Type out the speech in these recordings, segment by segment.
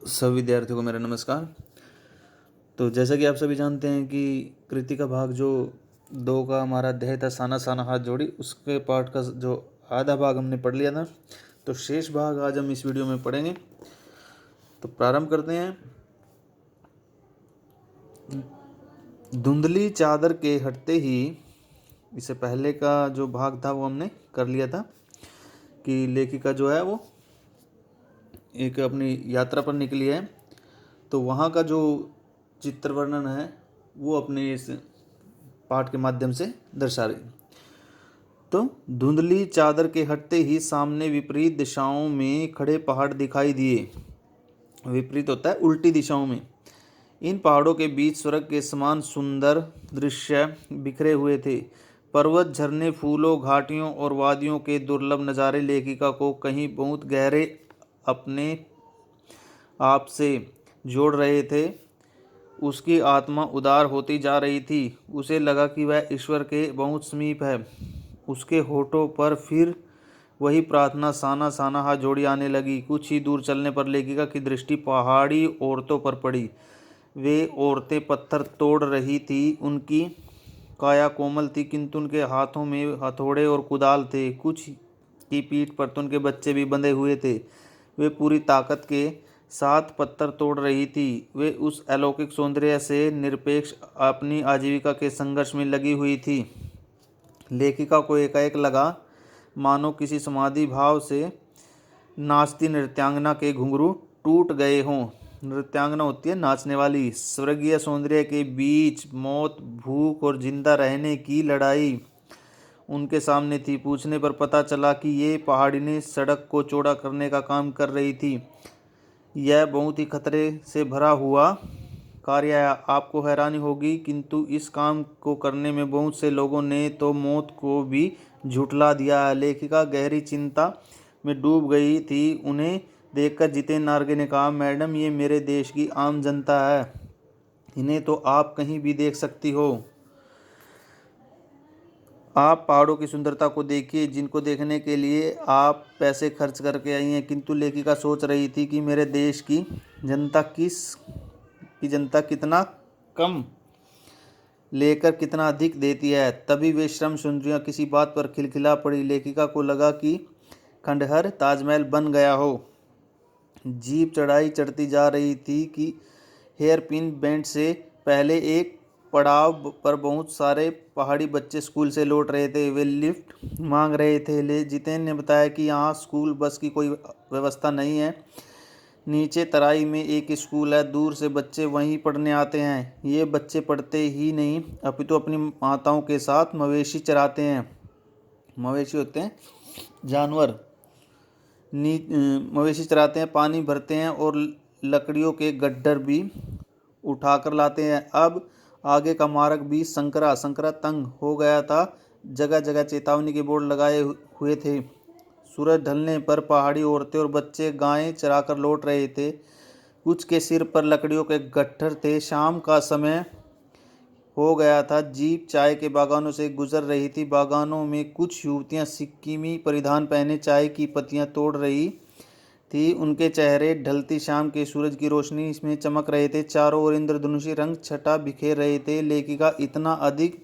सभी विद्यार्थियों को मेरा नमस्कार। तो जैसा कि आप सभी जानते हैं कि कृति का भाग जो 2 का हमारा अध्याय था साना साना हाथ जोड़ी, उसके पार्ट का जो आधा भाग हमने पढ़ लिया था। तो शेष भाग आज हम इस वीडियो में पढ़ेंगे। तो प्रारंभ करते हैं। धुंधली चादर के हटते ही, इससे पहले का जो भाग था वो हमने कर लिया था कि लेखिका जो है वो एक अपनी यात्रा पर निकली है। तो वहाँ का जो चित्र वर्णन है वो अपने इस पाठ के माध्यम से दर्शा रही। तो धुंधली चादर के हटते ही सामने विपरीत दिशाओं में खड़े पहाड़ दिखाई दिए। विपरीत होता है उल्टी दिशाओं में। इन पहाड़ों के बीच स्वर्ग के समान सुंदर दृश्य बिखरे हुए थे। पर्वत, झरने, फूलों, घाटियों और वादियों के दुर्लभ नज़ारे लेखिका को कहीं बहुत गहरे अपने आप से जोड़ रहे थे। उसकी आत्मा उदार होती जा रही थी। उसे लगा कि वह ईश्वर के बहुत समीप है। उसके होठों पर फिर वही प्रार्थना साना साना हाथ जोड़ी आने लगी। कुछ ही दूर चलने पर लेखिका की दृष्टि पहाड़ी औरतों पर पड़ी। वे औरतें पत्थर तोड़ रही थी। उनकी काया कोमल थी, किंतु उनके हाथों में हथौड़े और कुदाल थे। कुछ की पीठ पर तो उनके बच्चे भी बंधे हुए थे। वे पूरी ताकत के साथ पत्थर तोड़ रही थी। वे उस अलौकिक सौंदर्य से निरपेक्ष अपनी आजीविका के संघर्ष में लगी हुई थी। लेखिका को एकाएक लगा मानो किसी समाधि भाव से नाचती नृत्यांगना के घुंघरू टूट गए हों। नृत्यांगना होती है नाचने वाली। स्वर्गीय सौंदर्य के बीच मौत, भूख और जिंदा रहने की लड़ाई उनके सामने थी। पूछने पर पता चला कि ये पहाड़िनें सड़क को चौड़ा करने का काम कर रही थी। यह बहुत ही खतरे से भरा हुआ कार्य है। आपको हैरानी होगी, किंतु इस काम को करने में बहुत से लोगों ने तो मौत को भी झुठला दिया है। लेखिका गहरी चिंता में डूब गई थी। उन्हें देखकर जितेंद्र नार्गे ने कहा, मैडम, ये मेरे देश की आम जनता है। इन्हें तो आप कहीं भी देख सकती हो। आप पहाड़ों की सुंदरता को देखिए, जिनको देखने के लिए आप पैसे खर्च करके आई हैं। किंतु लेखिका सोच रही थी कि मेरे देश की जनता कितना कम लेकर कितना अधिक देती है। तभी वे श्रम सुंदरियां किसी बात पर खिलखिला पड़ी। लेखिका को लगा कि खंडहर ताजमहल बन गया हो। जीप चढ़ाई चढ़ती जा रही थी कि हेयर पिन बेंड से पहले एक पड़ाव पर बहुत सारे पहाड़ी बच्चे स्कूल से लौट रहे थे। वे लिफ्ट मांग रहे थे। जितेंद्र ने बताया कि यहाँ स्कूल बस की कोई व्यवस्था नहीं है। नीचे तराई में एक स्कूल है, दूर से बच्चे वहीं पढ़ने आते हैं। ये बच्चे पढ़ते ही नहीं अपितु अपनी माताओं के साथ मवेशी चराते हैं। मवेशी होते हैं जानवर। मवेशी चराते हैं, पानी भरते हैं और लकड़ियों के गड्ढर भी उठाकर लाते हैं। अब आगे का मार्ग भी संकरा तंग हो गया था। जगह जगह चेतावनी के बोर्ड लगाए हुए थे। सूरज ढलने पर पहाड़ी औरतें और बच्चे गायें चराकर लौट रहे थे। कुछ के सिर पर लकड़ियों के गट्ठर थे। शाम का समय हो गया था। जीप चाय के बागानों से गुजर रही थी। बागानों में कुछ युवतियां सिक्किमी परिधान पहने चाय की पत्तियां तोड़ रही थी। उनके चेहरे ढलती शाम के सूरज की रोशनी इसमें चमक रहे थे। चारों ओर इंद्रधनुषी रंग छटा बिखेर रहे थे। लेखिका इतना अधिक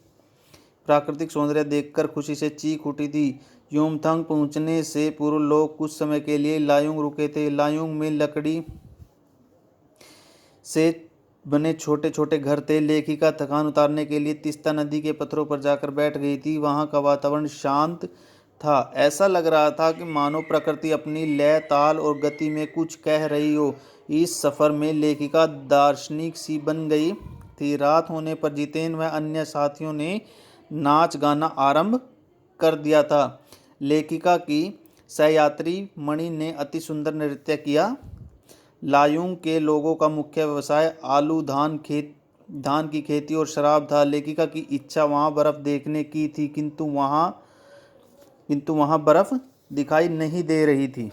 प्राकृतिक सौंदर्य देखकर खुशी से चीख उठी थी। योमथांग पहुंचने से पूर्व लोग कुछ समय के लिए लायुंग रुके थे। लायुंग में लकड़ी से बने छोटे छोटे घर थे। लेखिका थकान उतारने के लिए तीस्ता नदी के पत्थरों पर जाकर बैठ गई थी। वहां का वातावरण शांत था। ऐसा लग रहा था कि मानो प्रकृति अपनी लय, ताल और गति में कुछ कह रही हो। इस सफर में लेखिका दार्शनिक सी बन गई थी। रात होने पर जितेंद्र व अन्य साथियों ने नाच गाना आरंभ कर दिया था। लेखिका की सहयात्री मणि ने अति सुंदर नृत्य किया। लायुंग के लोगों का मुख्य व्यवसाय आलू, धान की खेती और शराब था। लेखिका की इच्छा वहां बर्फ देखने की थी, किंतु वहां बर्फ दिखाई नहीं दे रही थी।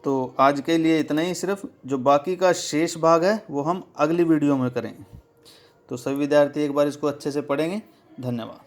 तो आज के लिए इतना ही। सिर्फ जो बाकी का शेष भाग है वो हम अगली वीडियो में करेंगे। तो सभी विद्यार्थी एक बार इसको अच्छे से पढ़ेंगे। धन्यवाद।